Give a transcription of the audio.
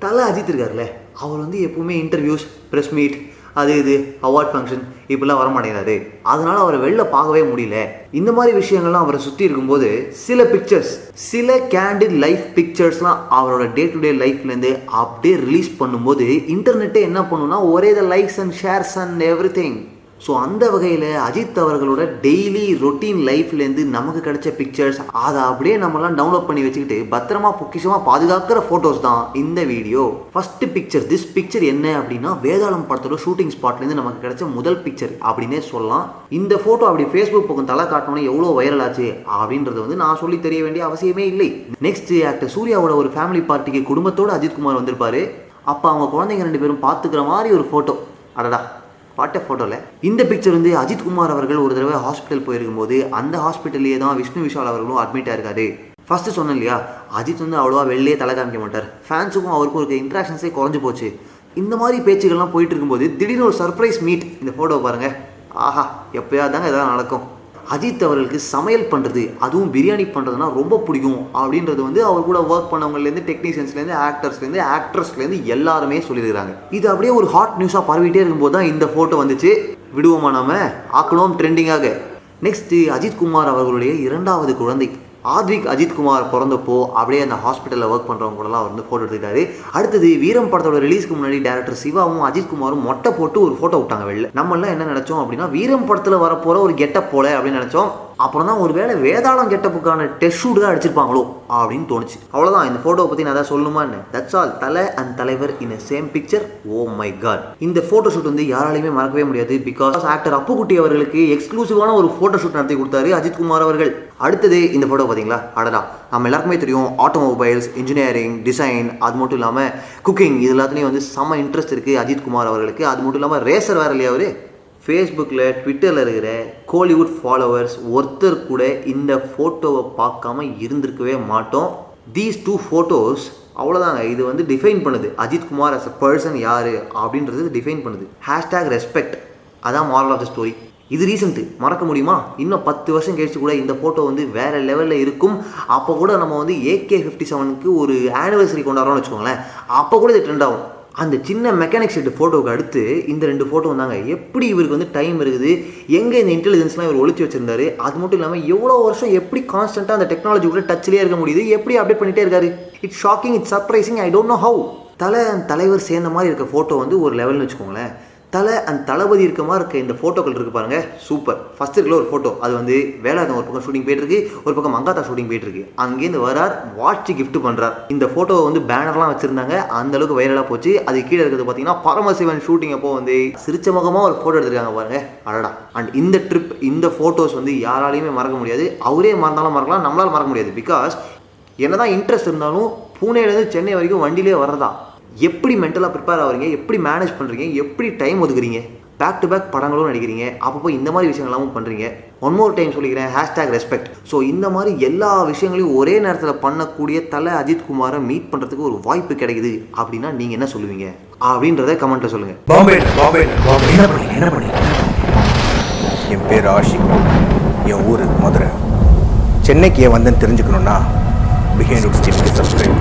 தலை அஜித் இருக்கார்ல, அவர் வந்து எப்பவுமே இன்டர்வியூஸ், ப்ரெஸ் மீட், அது இது அவார்ட் ஃபங்க்ஷன் இப்படிலாம் வர மாட்டேங்கிறாரு. அதனால் அவரை வெளில பார்க்கவே முடியல. இந்த மாதிரி விஷயங்கள்லாம் அவரை சுற்றி இருக்கும்போது சில பிக்சர்ஸ், சில கேண்டிட் லைஃப் பிக்சர்ஸ்லாம் அவரோட டே டு டே லைஃப்லேருந்து அப்படியே ரிலீஸ் பண்ணும்போது இன்டர்நெட்டே என்ன பண்ணுன்னா ஒரே த likes and shares and every thing. So அந்த வகையில் அஜித் அவர்களோட டெய்லி ரொட்டீன் லைஃப்லேருந்து நமக்கு கிடைச்ச பிக்சர்ஸ் அதை அப்படியே நம்மலாம் டவுன்லோட் பண்ணி வச்சுக்கிட்டு பத்திரமா பொக்கிஷமாக பாதுகாக்கிற ஃபோட்டோஸ் தான் இந்த video. First picture, this picture என்ன அப்படின்னா வேதாளம் படத்தோட ஷூட்டிங் ஸ்பாட்லேருந்து நமக்கு கிடைச்ச முதல் பிக்சர் அப்படின்னே சொல்லலாம். இந்த ஃபோட்டோ அப்படி ஃபேஸ்புக் பக்கம் தலை காட்டணும்னா எவ்வளோ வைரல் ஆச்சு அப்படின்றது வந்து நான் சொல்லி தெரிய வேண்டிய அவசியமே இல்லை. நெக்ஸ்ட் ஆக்டர் சூர்யாவோட ஒரு ஃபேமிலி பார்ட்டிக்கு குடும்பத்தோடு அஜித்குமார் வந்திருப்பாரு. அப்போ அவங்க குழந்தைங்க 2 பேரும் பார்த்துக்கிற மாதிரி ஒரு ஃபோட்டோ. அடடா பாட்ட ஃபோட்டோவில் இந்த பிக்சர் வந்து அஜித்குமார் அவர்கள் ஒரு தடவை ஹாஸ்பிட்டல் போயிருக்கும்போது அந்த ஹாஸ்பிட்டல்லையே தான் விஷ்ணு விஷால் அவர்களும் அட்மிட் ஆயிருக்காரு. ஃபஸ்ட்டு சொன்னேன் இல்லையா, அஜித் வந்து அவ்வளோவா வெளிலே தலை காமிக்க மாட்டார். ஃபேன்ஸுக்கும் அவருக்கும் இருக்க இன்ட்ராக்ஷன்ஸே குறைஞ்சி போச்சு. இந்த மாதிரி பேச்சுகள்லாம் போயிட்டு இருக்கும்போது திடீர்னு ஒரு சர்ப்ரைஸ் மீட். இந்த ஃபோட்டோ பாருங்கள். ஆஹா, எப்போயாவது தாங்க இதெல்லாம் நடக்கும். அஜித் அவர்களுக்கு சமையல் பண்ணுறது, அதுவும் பிரியாணி பண்ணுறதுனா ரொம்ப பிடிக்கும் அப்படின்றது வந்து அவர் கூட ஒர்க் பண்ணவங்கலேருந்து, டெக்னீஷியன்ஸ்லேருந்து, ஆக்டர்ஸ்லேருந்து, ஆக்ட்ரஸ்லேருந்து எல்லாருமே சொல்லியிருக்காங்க. இது அப்படியே ஒரு ஹாட் நியூஸாக பரவிட்டே இருக்கும்போது தான் இந்த ஃபோட்டோ வந்துச்சு. விடுவோமா நாம, ஆக்கணும் ட்ரெண்டிங்காக. நெக்ஸ்ட்டு அஜித்குமார் அவர்களுடைய 2வது குழந்தை ஆத்விக் அஜித்குமார் பிறந்தப்போ அப்படியே அந்த ஹாஸ்பிட்டலில் ஒர்க் பண்ணுறவங்க கூடலாம் அவர் வந்து ஃபோட்டோ எடுத்துக்கிட்டாரு. அடுத்தது வீரம் படத்தோட ரிலீஸ்க்கு முன்னாடி டேரக்டர் சிவாவும் அஜித்குமாரும் மொட்டை போட்டு ஒரு ஃபோட்டோ விட்டாங்க வெளில. நம்மளாம் என்ன நினச்சோம் அப்படின்னா வீரம் படத்தில் வரப்போகிற ஒரு கெட்டப் போல அப்படின்னு நினச்சோம். அப்புறம் தான் ஒரு வேளை வேதாளம் கெட்டப்புக்கான டெஸ்ட் ஷூட் தான் அடிச்சிருப்பாங்களோ அப்படின்னு தோணுச்சு. அவ்வளோதான், இந்த ஃபோட்டோவை பற்றி நான் தான் சொல்லணுமா என்ன? That's all. Thala and Thalaivar in a same picture. Oh my God, இந்த ஃபோட்டோ ஷூட் வந்து யாராலையுமே மறக்கவே முடியாது. பிகாஸ் ஆக்டர் அப்புக்குட்டி அவர்களுக்கு எக்ஸ்க்ளூசிவான ஒரு ஃபோட்டோ ஷூட் நடத்தி கொடுத்தாரு அஜித்குமார் அவர்கள். அடுத்தது இந்த ஃபோட்டோ பார்த்தீங்களா, அடடா, நம்ம எல்லாருக்குமே தெரியும் ஆட்டோமொபைல்ஸ், இன்ஜினியரிங், டிசைன், அது மட்டும் இல்லாமல் குக்கிங், இது எல்லாத்துலேயும் வந்து செம்ம இன்ட்ரெஸ்ட் இருக்குது அஜித்குமார் அவர்களுக்கு. அது மட்டும் இல்லாமல் ரேசர் வேறு இல்லையா அவர். ஃபேஸ்புக்கில், ட்விட்டரில் இருக்கிற கோலிவுட் ஃபாலோவர்ஸ் ஒருத்தர் கூட இந்த ஃபோட்டோவை பார்க்காம இருந்திருக்கவே மாட்டோம். தீஸ் 2 ஃபோட்டோஸ் அவ்வளோதாங்க. இது வந்து டிஃபைன் பண்ணுது அஜித்குமார் அஸ் அ பர்சன் யார் அப்படின்றது டிஃபைன் பண்ணுது. #ரெஸ்பெக்ட், அதான் மாரல் ஆஃப் த ஸ்டோரி. இது ரீசெண்ட்டு, மறக்க முடியுமா? இன்னும் 10 வருஷம் கழிச்சு கூட இந்த ஃபோட்டோ வந்து வேறு லெவலில் இருக்கும். அப்போ கூட நம்ம வந்து AK-57க்கு ஒரு ஆனிவர்சரி கொண்டாடுறோம்னு வச்சுக்கோங்களேன், அப்போ கூட இது ட்ரெண்ட் ஆகும். அந்த சின்ன மெக்கானிக் செட் ஃபோட்டோவுக்கு அடுத்து இந்த 2 ஃபோட்டோ வந்தாங்க. எப்படி இவருக்கு வந்து டைம் இருக்குது, எங்கே இந்த இன்டெலிஜென்ஸ்லாம் இவர் ஒழிச்சு வச்சிருந்தாரு, அது மட்டும் இல்லாமல் எவ்வளோ வருஷம் எப்படி கான்ஸ்டண்ட்டாக அந்த டெக்னாலஜி கூட டச்சிலே இருக்க முடியுது, எப்படி அப்டேட் பண்ணிகிட்டே இருக்காரு. It's shocking, it's surprising, I don't know how. தலை அண்ட் தலைவர் சேர்ந்த மாதிரி இருக்க ஃபோட்டோ வந்து ஒரு லெவல்னு வச்சுக்கோங்களேன். தலை அண்ட் தளபதி இருக்க மாதிரி இருக்க இந்த ஃபோட்டோக்கள் இருக்குது பாருங்கள், சூப்பர். ஃபஸ்ட்டு இருக்கிற ஒரு ஃபோட்டோ, அது வந்து வேலாயுதம் ஒரு பக்கம் ஷூட்டிங் போயிட்டுருக்கு, ஒரு பக்கம் மங்காத்தா ஷூட்டிங் போயிட்டுருக்கு. அங்கேருந்து வரார், வாட்ச் கிஃப்ட் பண்ணுறார். இந்த ஃபோட்டோவை வந்து பேனர்லாம் வச்சுருந்தாங்க, அந்தளவுக்கு வைரலாக போச்சு. அது கீழே இருக்கிறது பார்த்தீங்கன்னா பரமசிவன் ஷூட்டிங் அப்போ வந்து சிரிச்ச முகமாக ஒரு ஃபோட்டோ எடுத்துருக்காங்க பாருங்கள், அடடா. அண்ட் இந்த ட்ரிப், இந்த ஃபோட்டோஸ் வந்து யாராலையுமே மறக்க முடியாது. அவரே மறந்தாலும் மறக்கலாம், நம்மளால் மறக்க முடியாது. பிகாஸ் என்னதான் இன்ட்ரெஸ்ட் இருந்தாலும் பூனேலேருந்து சென்னை வரைக்கும் வண்டியிலே வர்றதா, எப்படி மென்டலாக ப்ரிப்பேர் ஆகிறீங்க, எப்படி மேனேஜ் பண்ணுறீங்க, எப்படி டைம் ஒதுக்குறீங்க, பேக் டு பேக் படங்களும் நடிக்கிறீங்க, அப்பப்போ இந்த மாதிரி விஷயங்கள்லாம் பண்ணுறீங்க. ஒன் மோர் டைம் சொல்லிக்கிறேன், #ரெஸ்பெக்ட். ஸோ இந்த மாதிரி எல்லா விஷயங்களையும் ஒரே நேரத்தில் பண்ணக்கூடிய தலை அஜித்குமாரை மீட் பண்ணுறதுக்கு ஒரு வாய்ப்பு கிடைக்குது அப்படின்னா நீங்கள் என்ன சொல்லுவீங்க அப்படின்றத கமெண்ட்டில் சொல்லுங்கள். என்ன பண்ணி என் பேர் ஆஷிக், என் ஊர் மதுரை. சென்னைக்கு ஏன் வந்தேன்னு தெரிஞ்சுக்கணுன்னா பிஹைண்ட் உட்ஸ் டிவிக்கு சப்ஸ்கிரைப்.